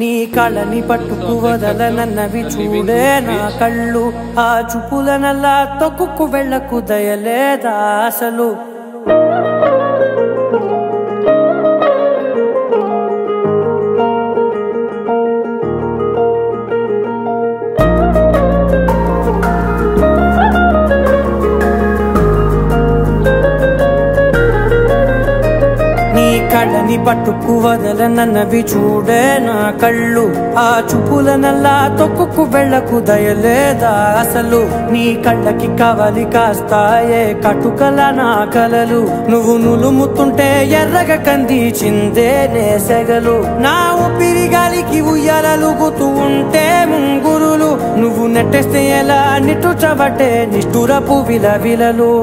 నీ కళ్ళని పట్టుకు వదలనన్నవి చూడే నా కళ్ళు ఆ చూపులనల్లా తొక్కుకు వెళ్ళకు దయలేదా అసలు కళ్ళని పట్టుకు వదలనన్నవి చూడే నా కళ్ళు ఆ చూపులనల్లా తొక్కుకు వెళ్ళకు దయలేదా అసలు నీ కళ్ళకి కవలి కాస్తాయే కటుకల నా కలలు నువ్వు నులుముతుంటే ఎర్రగ కందిచిందే నేసెగలు నా ఊపిరి గాలికి ఉయ్యాలలుగుతూ ఉంటే ముంగురులు నువ్వు నెట్టేస్తే ఎలా నిట్టుచబట్టే నిష్ఠురపు విలవిలలు